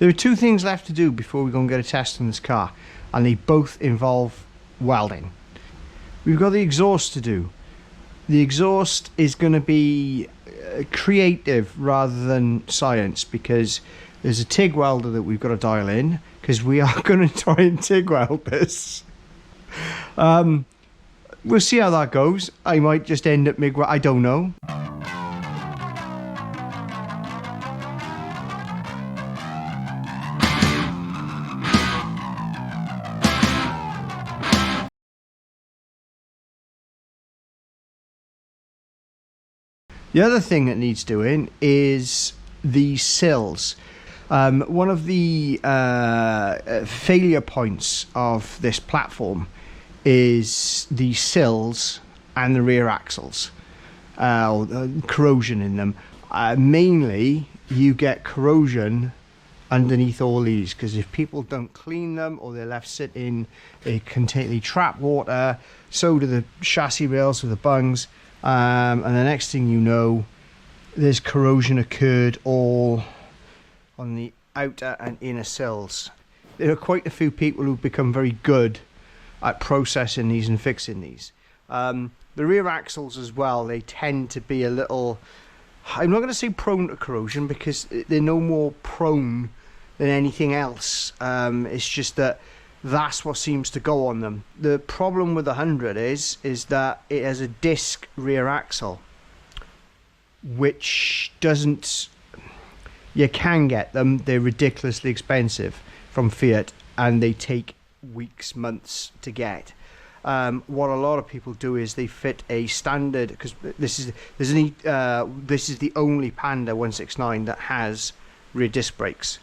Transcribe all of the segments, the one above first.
There are two things left to do before we go and get a test on this car, and they both involve welding. We've got the exhaust to do. The exhaust is going to be creative rather than science, because there's a TIG welder that we've got to dial in, because we are going to try and TIG weld this. We'll see how that goes. I might just end up MIG, I don't know. The other thing that needs doing is the sills. One of the failure points of this platform is the sills and the rear axles, corrosion in them. Mainly you get corrosion underneath all these, because if people don't clean them or they're left sitting, they trap water. So do the chassis rails with the bungs. And the next thing you know, there's corrosion occurred all on the outer and inner sills. There are quite a few people who've become very good at processing these and fixing these. The rear axles as well, they tend to be a little, I'm not going to say prone to corrosion, because they're no more prone than anything else. It's just that that's what seems to go on them. The problem with the 100 is that it has a disc rear axle, which doesn't, you can get them, they're ridiculously expensive from Fiat, and they take weeks, months to get. What a lot of people do is they fit a standard, because this is the only Panda 169 that has rear disc brakes.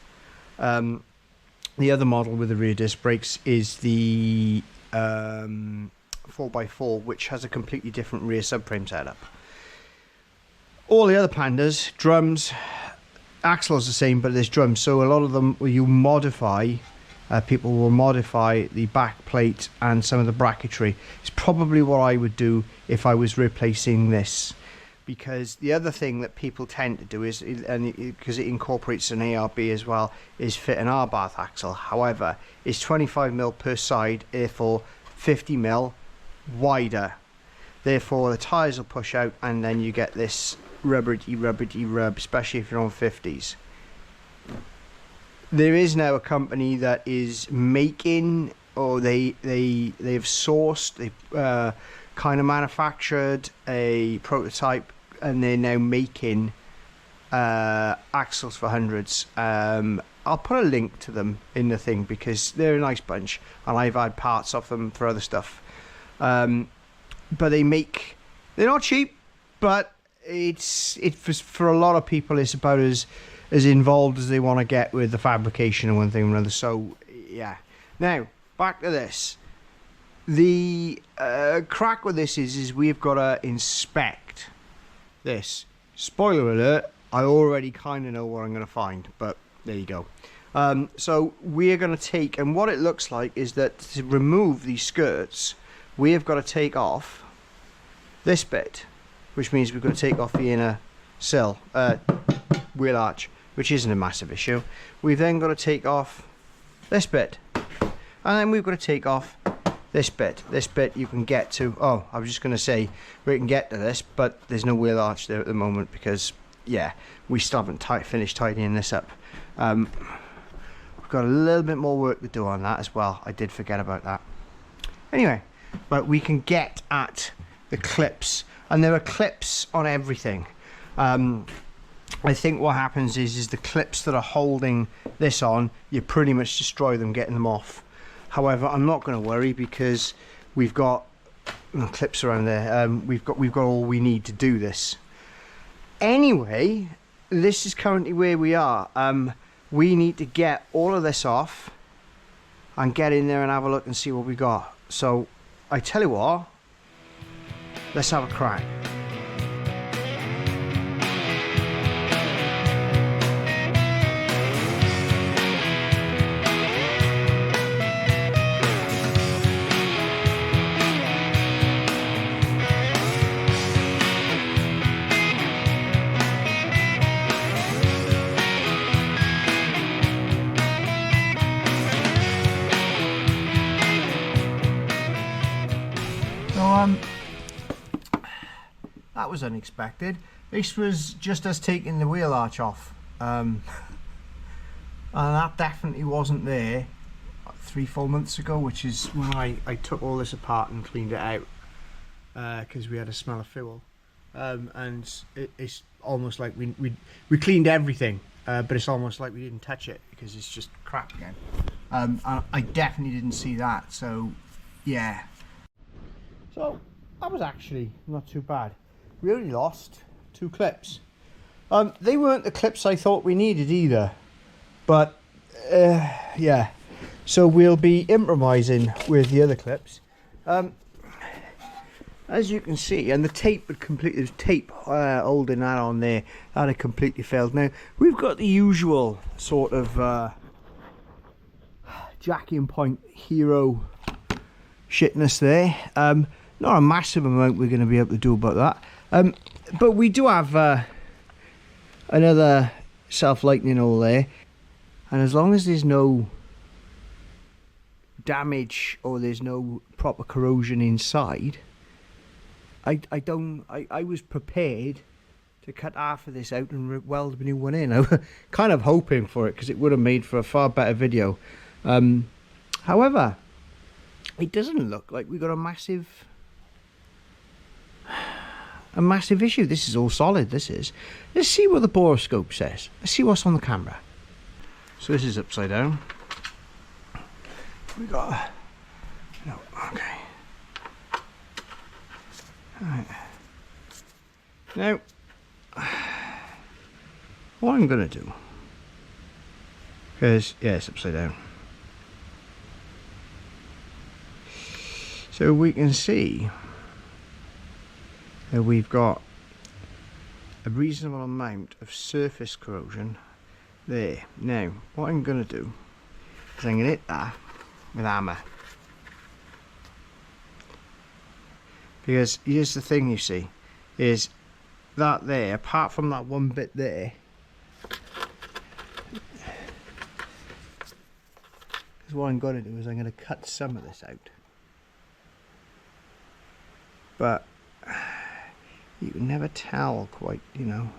The other model with the rear disc brakes is the 4x4, which has a completely different rear subframe setup. All the other Pandas, drums, axle is the same, but there's drums. So a lot of them, you modify, people will modify the back plate and some of the bracketry. It's probably what I would do if I was replacing this. Because the other thing that people tend to do is, and because it incorporates an ARB as well, is fit an Abarth axle. However, it's 25mm per side, therefore 50mm wider. Therefore the tyres will push out, and then you get this rubbery rub, especially if you're on 50s. There is now a company that is making, or they've sourced, they've kind of manufactured a prototype, and they're now making axles for hundreds. I'll put a link to them in the thing, because they're a nice bunch, and I've had parts of them for other stuff. But they're not cheap, but it's for a lot of people, it's about as involved as they want to get with the fabrication and one thing or another. So yeah. Now back to this. The crack with this is we've got to inspect this. Spoiler alert, I already kind of know what I'm going to find, but there you go. So we're going to take, and what it looks like is that to remove these skirts, we have got to take off this bit, which means we've got to take off the inner sill, wheel arch, which isn't a massive issue. We've then got to take off this bit, and then we've got to take off this bit you can get to. Oh, I was just going to say we can get to this, but there's no wheel arch there at the moment, because yeah, we still haven't finished tidying this up. We've got a little bit more work to do on that as well. I did forget about that. Anyway, but we can get at the clips, and there are clips on everything. I think what happens is the clips that are holding this on, you pretty much destroy them getting them off. However, I'm not going to worry, because we've got clips around there. We've got all we need to do this. Anyway, this is currently where we are. We need to get all of this off and get in there and have a look and see what we got. So I tell you what, let's have a crack. that was unexpected. This was just us taking the wheel arch off. And that definitely wasn't there 3 full months ago, which is when I took all this apart and cleaned it out, because we had a smell of fuel. And it's almost like we cleaned everything, but it's almost like we didn't touch it because it's just crap again. I definitely didn't see that, so yeah. So that was actually not too bad. We only lost 2 clips. They weren't the clips I thought we needed either, but yeah. So we'll be improvising with the other clips. As you can see, and the tape had completely, there's tape holding that on there, that had completely failed. Now we've got the usual sort of jacking point hero shitness there. Not a massive amount we're going to be able to do about that, but we do have another self-lightening hole there, and as long as there's no damage or there's no proper corrosion inside, I was prepared to cut half of this out and weld a new one in. I was kind of hoping for it because it would have made for a far better video. However, it doesn't look like we got a massive issue. This is all solid, this is. Let's see what the boroscope says. Let's see what's on the camera. So this is upside down. We got, no, okay. Right. Now, what I'm going to do, because, yeah, it's upside down. So we can see that we've got a reasonable amount of surface corrosion there. Now, what I'm going to do is I'm going to hit that with hammer. Because here's the thing, you see, is that there, apart from that one bit there, because what I'm going to do is I'm going to cut some of this out. But you can never tell quite, you know.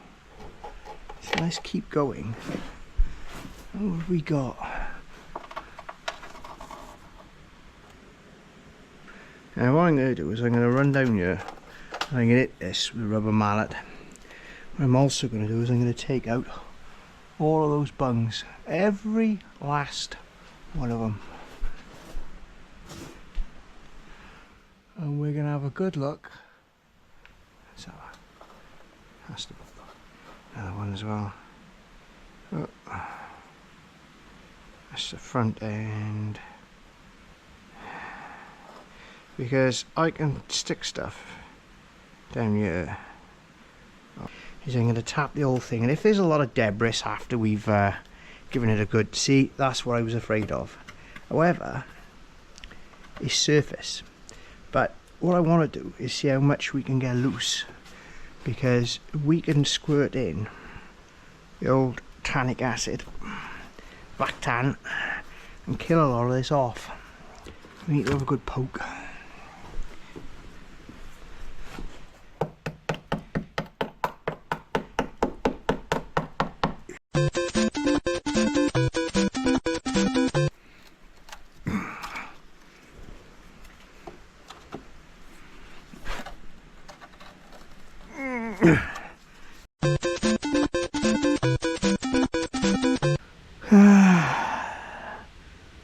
So let's keep going. What have we got? Now what I'm going to do is I'm going to run down here and I'm going to hit this with a rubber mallet. What I'm also going to do is I'm going to take out all of those bungs, every last one of them, and we're going to have a good look. So that's the another one as well. Oh, that's the front end. Because I can stick stuff down here. Is I'm going to tap the whole thing, and if there's a lot of debris after we've given it a good, see, that's what I was afraid of. However, it's surface. But what I want to do is see how much we can get loose, because we can squirt in the old tannic acid, Bactan, and kill a lot of this off. We need to have a good poke.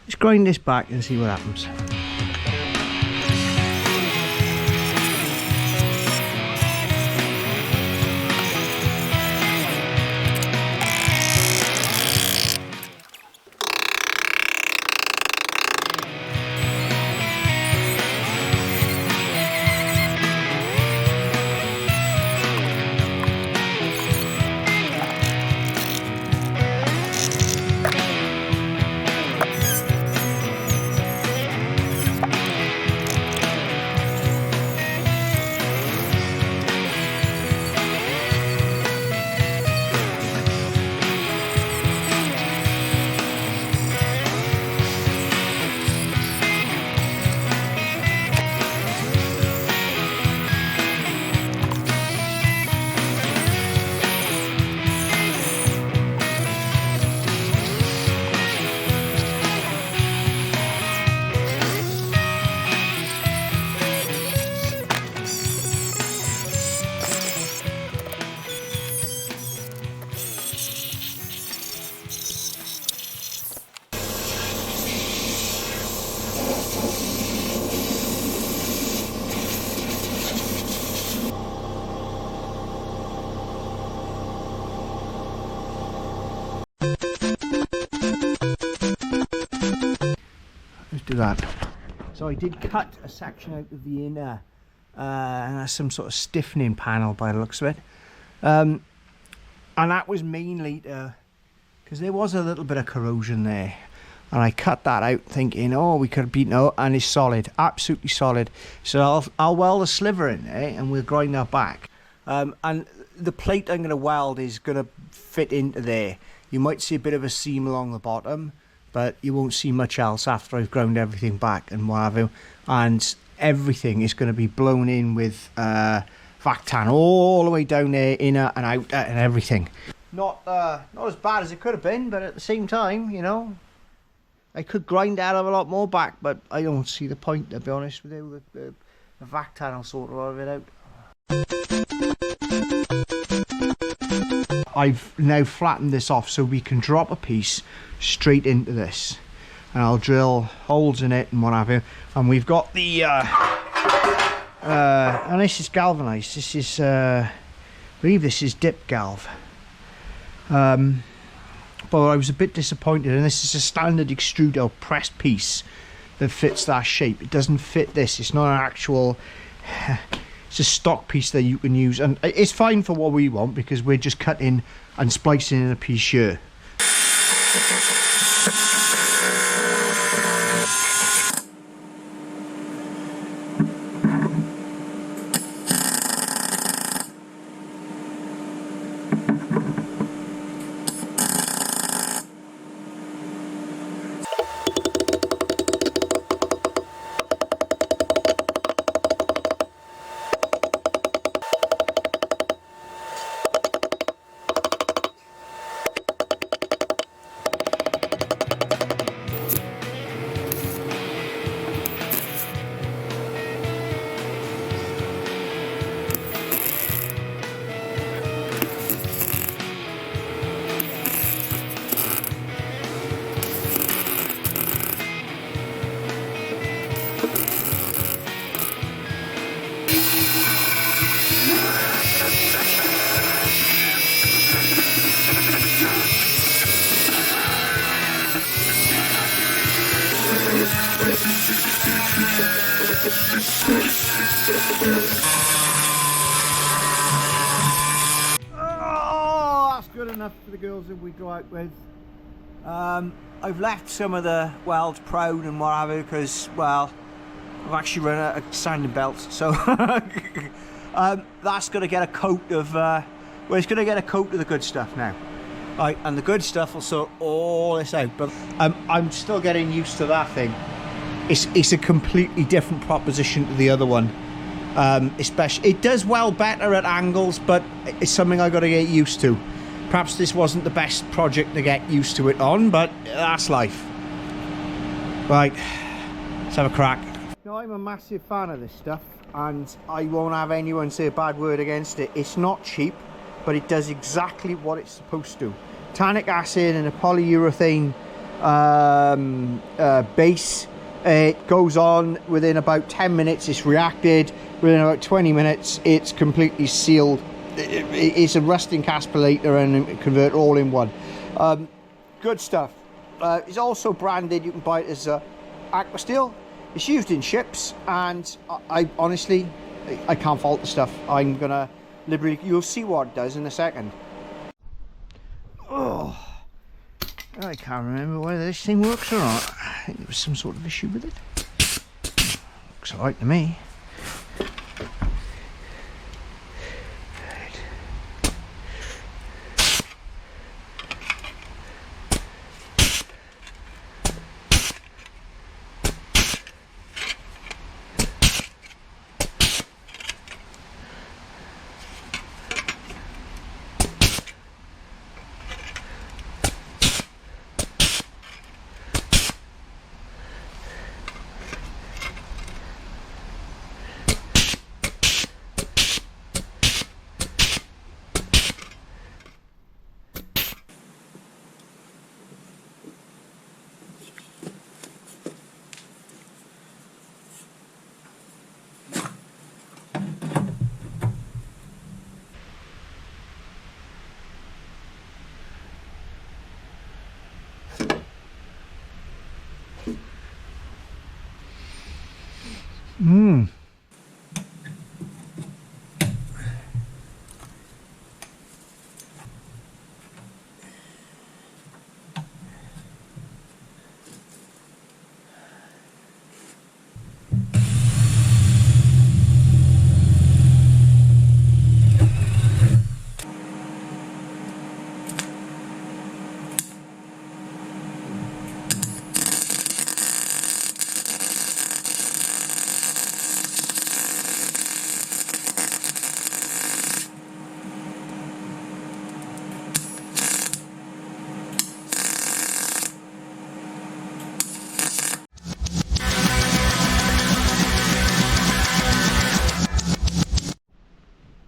Let's grind this back and see what happens. through that. So I did cut a section out of the inner, and that's some sort of stiffening panel by the looks of it. And that was mainly because there was a little bit of corrosion there. And I cut that out thinking, oh, we could have beaten it, and it's solid, absolutely solid. So I'll weld a sliver in there and we'll grind that back. And the plate I'm going to weld is going to fit into there. You might see a bit of a seam along the bottom, but you won't see much else after I've ground everything back and what have you. And everything is going to be blown in with vac tan all the way down there, inner and out and everything. Not as bad as it could have been, but at the same time, you know, I could grind out of a lot more back, but I don't see the point, to be honest with you. The vac tan will sort a lot of it out. I've now flattened this off so we can drop a piece straight into this, and I'll drill holes in it and what have you. And we've got the and this is galvanized. This is I believe this is dip galv. But I was a bit disappointed, and this is a standard extrude or pressed piece that fits that shape. It doesn't fit this. It's not an actual, it's a stock piece that you can use, and it's fine for what we want because we're just cutting and splicing in a piece here. Oh, that's good enough for the girls that we go out with. I've left some of the welds proud and what have you because, well, I've actually run out of sanding belts, so that's going to get a coat of, well, it's going to get a coat of the good stuff now. Right, and the good stuff will sort all this out, but I'm still getting used to that thing. It's a completely different proposition to the other one. Especially, it does well better at angles, but it's something I got to get used to. Perhaps this wasn't the best project to get used to it on, but that's life. Right, let's have a crack. Now, I'm a massive fan of this stuff, and I won't have anyone say a bad word against it. It's not cheap, but it does exactly what it's supposed to. Tannic acid and a polyurethane base. It goes on within about 10 minutes, it's reacted. Within about 20 minutes, it's completely sealed. It's a rusting castellator and a converter all in one. Good stuff. It's also branded, you can buy it as aqua steel. It's used in ships, and I honestly, I can't fault the stuff. I'm gonna liberally, you'll see what it does in a second. Oh, I can't remember whether this thing works or not. I think there was some sort of issue with it. Looks alright to me. Mmm.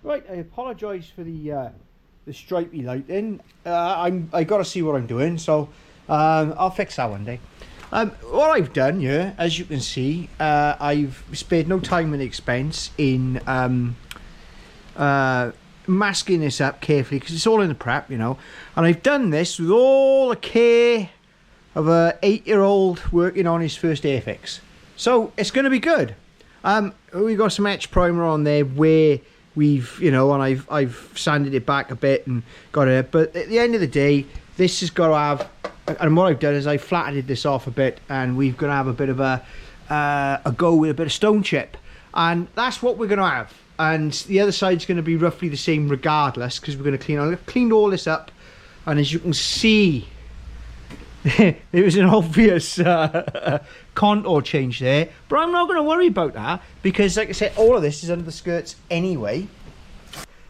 Right, I apologise for the stripy lighting. I got to see what I'm doing, so I'll fix that one day. What I've done here, as you can see, I've spared no time and expense in masking this up carefully because it's all in the prep, you know. And I've done this with all the care of a 8-year-old working on his first airfix. So it's going to be good. We got some etch primer on there where we've, you know, and I've sanded it back a bit and got it. But at the end of the day, this has got to have, and what I've done is I flattened this off a bit, and we've got to have a bit of a go with a bit of stone chip, and that's what we're going to have. And the other side's going to be roughly the same regardless, because we're going to clean. I've cleaned all this up, and as you can see, there was an obvious contour change there, but I'm not going to worry about that because, like I said, all of this is under the skirts anyway.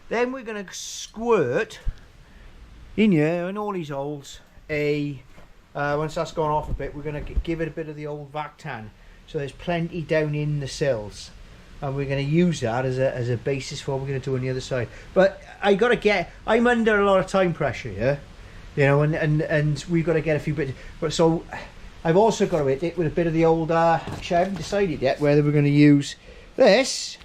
Then we're going to squirt in here in all these holes once that's gone off a bit, we're going to give it a bit of the old Vactan, so there's plenty down in the sills, and we're going to use that as a basis for what we're going to do on the other side. But I'm under a lot of time pressure here, you know, and we've got to get a few bits. But so I've also got to hit it with a bit of the old. Actually, I haven't decided yet whether we're going to use this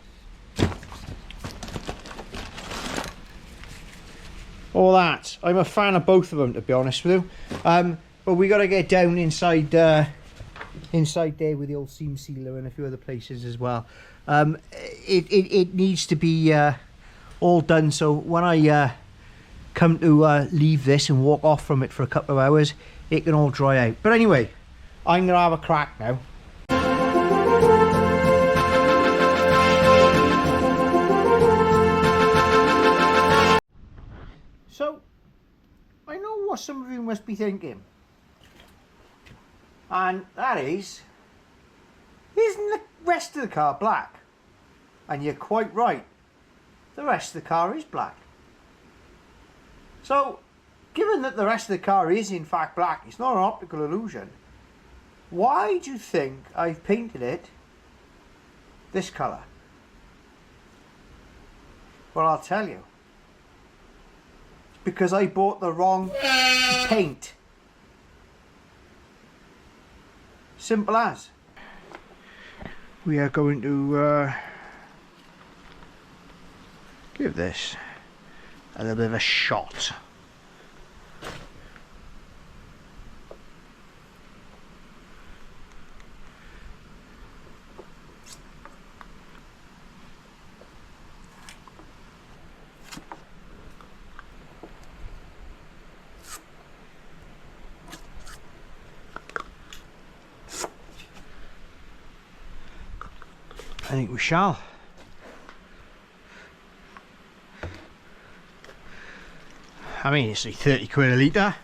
or that. I'm a fan of both of them, to be honest with you. But we got to get down inside there with the old seam sealer and a few other places as well. It needs to be all done, so when I come to leave this and walk off from it for a couple of hours, it can all dry out. But anyway, I'm gonna have a crack now. So I know what some of you must be thinking, and that is, isn't the rest of the car black? And you're quite right, the rest of the car is black. So, given that the rest of the car is in fact black, it's not an optical illusion, why do you think I've painted it this colour? Well, I'll tell you. It's because I bought the wrong paint. Simple as. We are going to give this a little bit of a shot. I think we shall. I mean, it's like 30 quid a litre.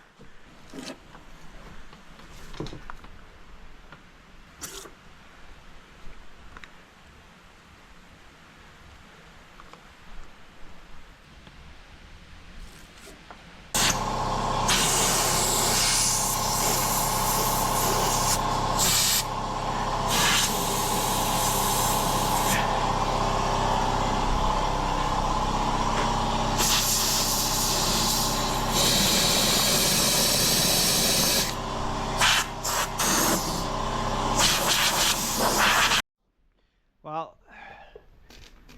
Well,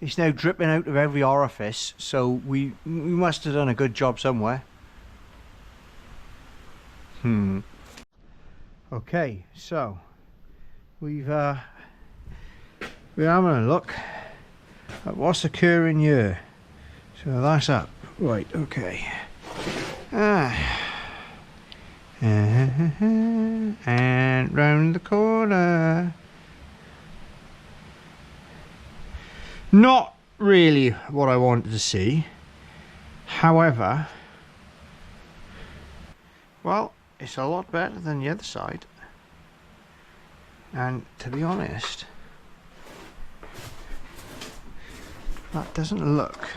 it's now dripping out of every orifice, so we must have done a good job somewhere. Okay, so we've we're having a look at what's occurring here. So that's up. Right, okay. And round the corner. Not really what I wanted to see. However, well, it's a lot better than the other side. And to be honest, that doesn't look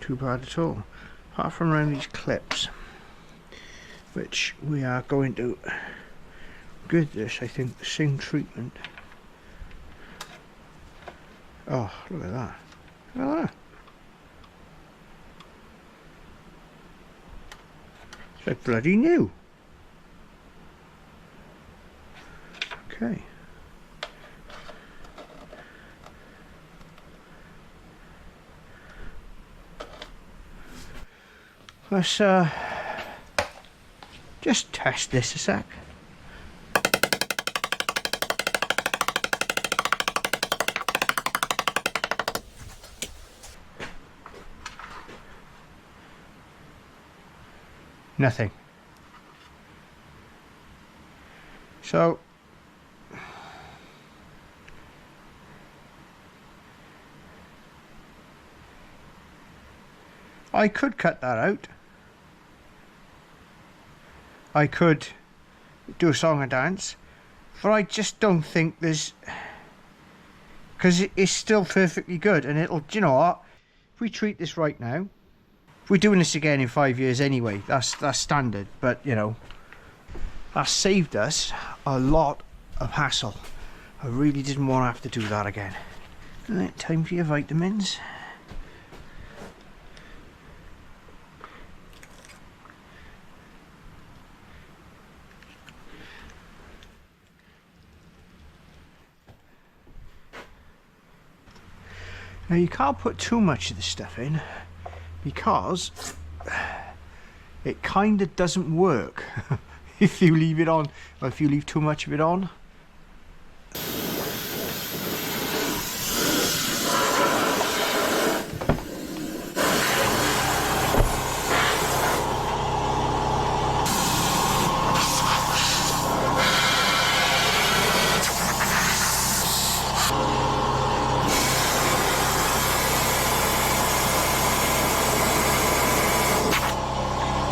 too bad at all. Apart from around these clips, which we are going to give this, I think, the same treatment. Oh, look at that. Look at that. It's like bloody new. Okay. Let's just test this a sec. Nothing. So I could cut that out. I could do a song and dance, but I just don't think there's, because it's still perfectly good, and it'll, do you know what, if we treat this right now, if we're doing this again in 5 years anyway, that's standard, but you know, that saved us a lot of hassle. I really didn't want to have to do that again. Right, time for your vitamins. Now you can't put too much of this stuff in because it kind of doesn't work if you leave it on, or if you leave too much of it on.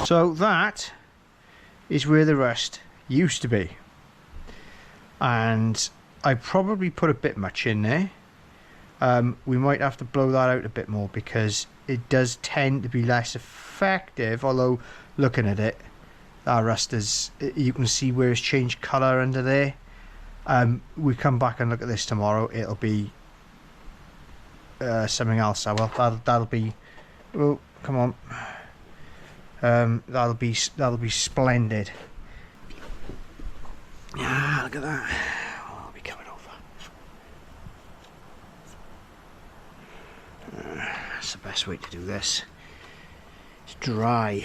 So that is where the rust used to be, and I probably put a bit much in there. We might have to blow that out a bit more because it does tend to be less effective, although looking at it, that rust is, you can see where it's changed colour under there. We come back and look at this tomorrow, it'll be something else. That'll be, oh come on. That'll be splendid. Ah, look at that. Oh, I'll be coming over. That's the best way to do this. It's dry.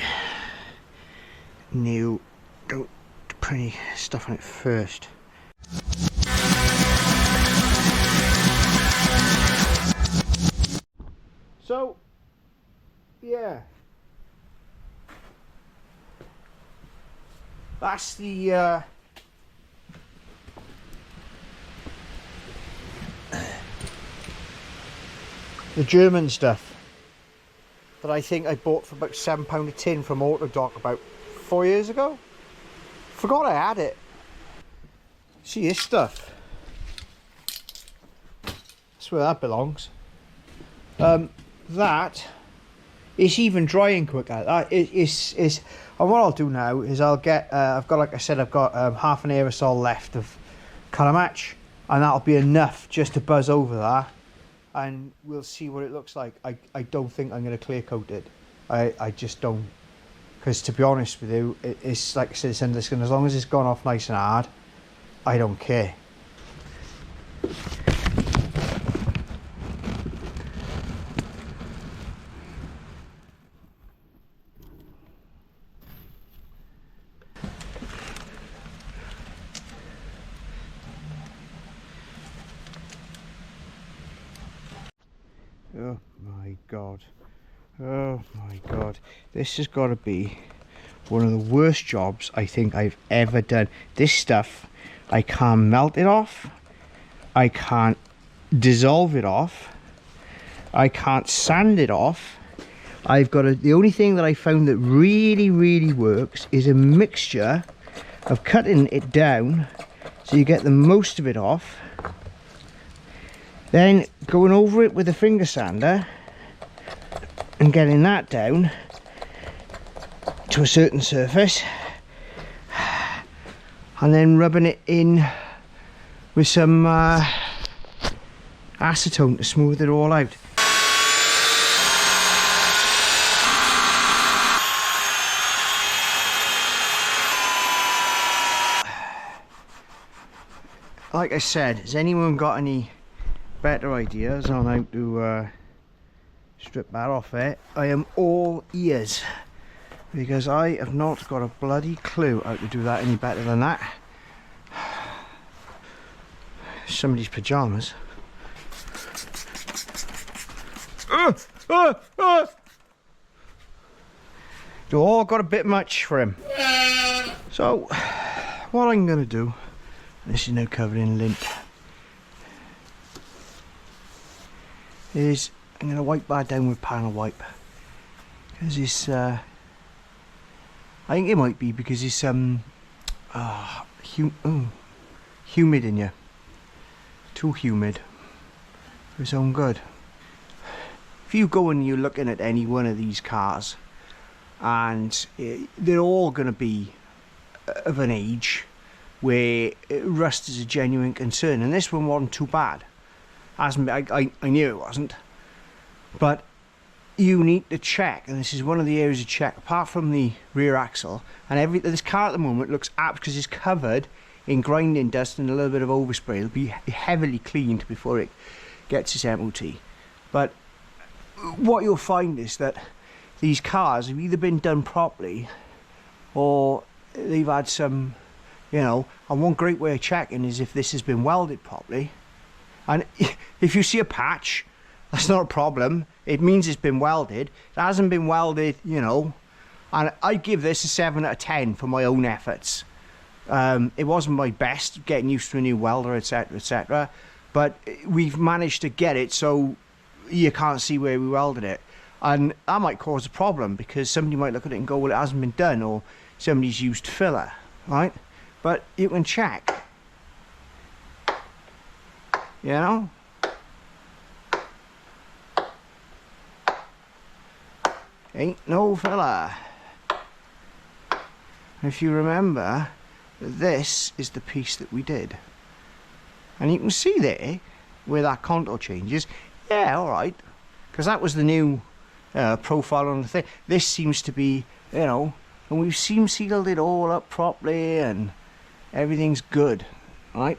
New. Don't put any stuff on it first. So, yeah. That's the German stuff that I think I bought for about £7 a tin from Autodoc about 4 years ago. Forgot I had it. See this stuff? That's where that belongs. That is even drying quicker. That is. And what I'll do now is I'll get, I've got, like I said, I've got half an aerosol left of colour match, and that'll be enough just to buzz over that, and we'll see what it looks like. I don't think I'm going to clear coat it. I just don't, because to be honest with you, it's like I said, it's under skin. As long as it's gone off nice and hard, I don't care. god. Oh my god. This has got to be one of the worst jobs I think I've ever done. This stuff, I can't melt it off. I can't dissolve it off. I can't sand it off. I've got the only thing that I found that really works is a mixture of cutting it down so you get the most of it off, then going over it with a finger sander and getting that down to a certain surface, and then rubbing it in with some acetone to smooth it all out. Like I said, has anyone got any better ideas on how to strip that off there? I am all ears, because I have not got a bloody clue how to do that any better than that. Somebody's pyjamas. They all got a bit much for him. So, what I'm going to do, this is now covered in lint, is I'm going to wipe that down with panel wipe. Because it's, I think it might be because it's humid in here. Too humid for its own good. If you go and you're looking at any one of these cars, and they're all going to be of an age where rust is a genuine concern, and this one wasn't too bad. I knew it wasn't, but you need to check, and this is one of the areas to check. Apart from the rear axle, and this car at the moment looks apt because it's covered in grinding dust and a little bit of overspray. It'll be heavily cleaned before it gets its MOT. But what you'll find is that these cars have either been done properly, or they've had some, you know, and one great way of checking is if this has been welded properly. And if you see a patch, that's not a problem. It means it's been welded. It hasn't been welded, you know, and I give this a 7 out of 10 for my own efforts. It wasn't my best getting used to a new welder, etc, etc, but we've managed to get it so you can't see where we welded it, and that might cause a problem because somebody might look at it and go, well, it hasn't been done, or somebody's used filler, right? But you can check, you know. Ain't no filler. If you remember, this is the piece that we did, and you can see there where that contour changes. Yeah, alright, because that was the new profile on the thing. This seems to be, you know, and we've sealed it all up properly and everything's good, right?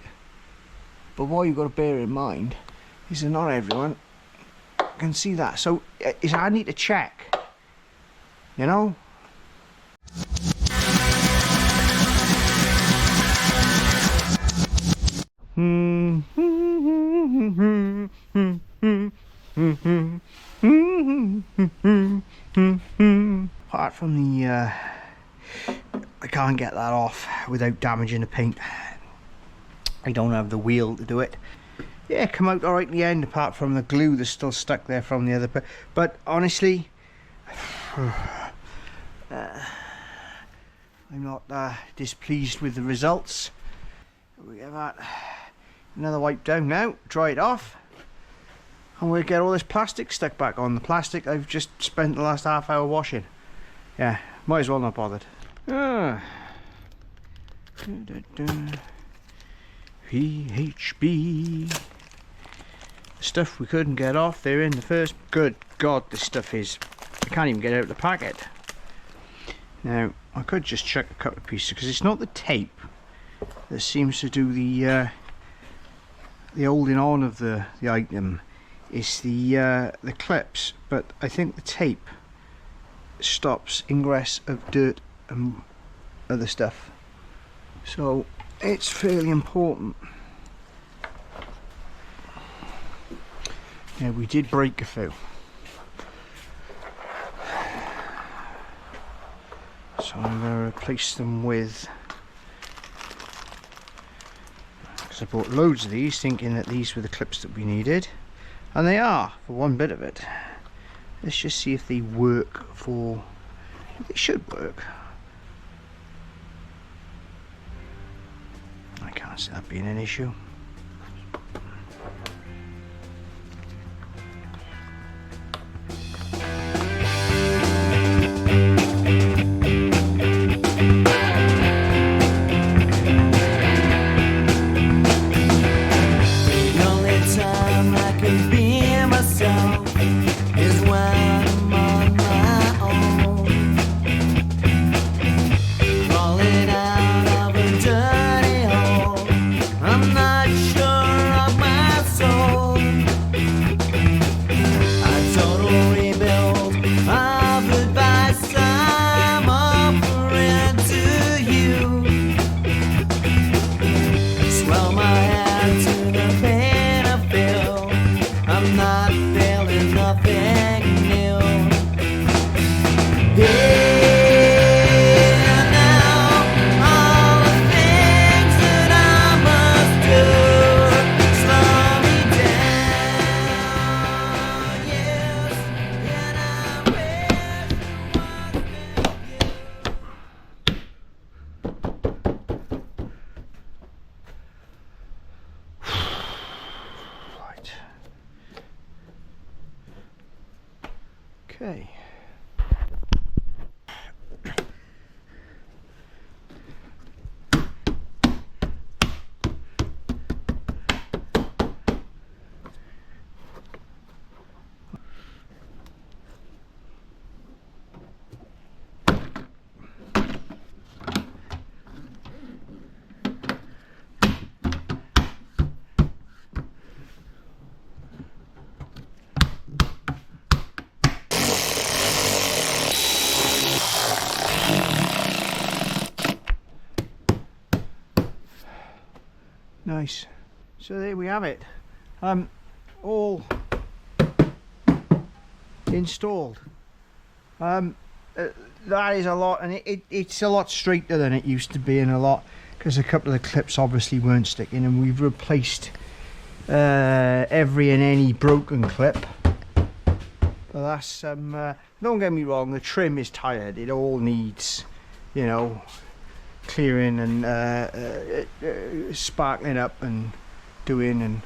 But what you've got to bear in mind is that not everyone can see that, so it's I need to check, you know. Apart from the I can't get that off without damaging the paint. I don't have the wheel to do it. Yeah, come out alright in the end, apart from the glue that's still stuck there from the other. But honestly, I'm not displeased with the results. We get that another wipe down now, dry it off, and we'll get all this plastic stuck back on. The plastic I've just spent the last half hour washing. Yeah, might as well not bothered. PHB. Stuff we couldn't get off there in the first. Good God, this stuff is, I can't even get out of the packet. Now, I could just check a couple of pieces, because it's not the tape that seems to do the holding on of the item. It's the clips, but I think the tape stops ingress of dirt and other stuff, so it's fairly important. Yeah, we did break a few. So I'm going to replace them with, because I bought loads of these thinking that these were the clips that we needed, and they are for one bit of it. Let's just see if they work for, they should work. I can't see that being an issue. Okay. Nice. So there we have it. All installed. That is a lot, and it's a lot straighter than it used to be, and a lot, because a couple of the clips obviously weren't sticking, and we've replaced every and any broken clip. But that's don't get me wrong, the trim is tired. It all needs, you know, clearing and sparkling up and doing, and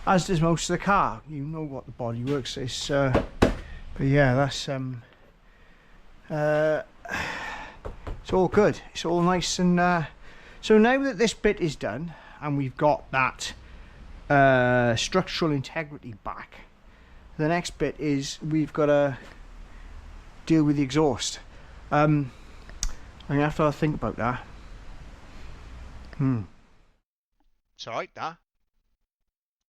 as does most of the car. You know what the bodyworks is. But yeah, that's it's all good. It's all nice, and so now that this bit is done and we've got that structural integrity back, the next bit is we've got to deal with the exhaust. I'm gonna have to think about that. It's alright, that.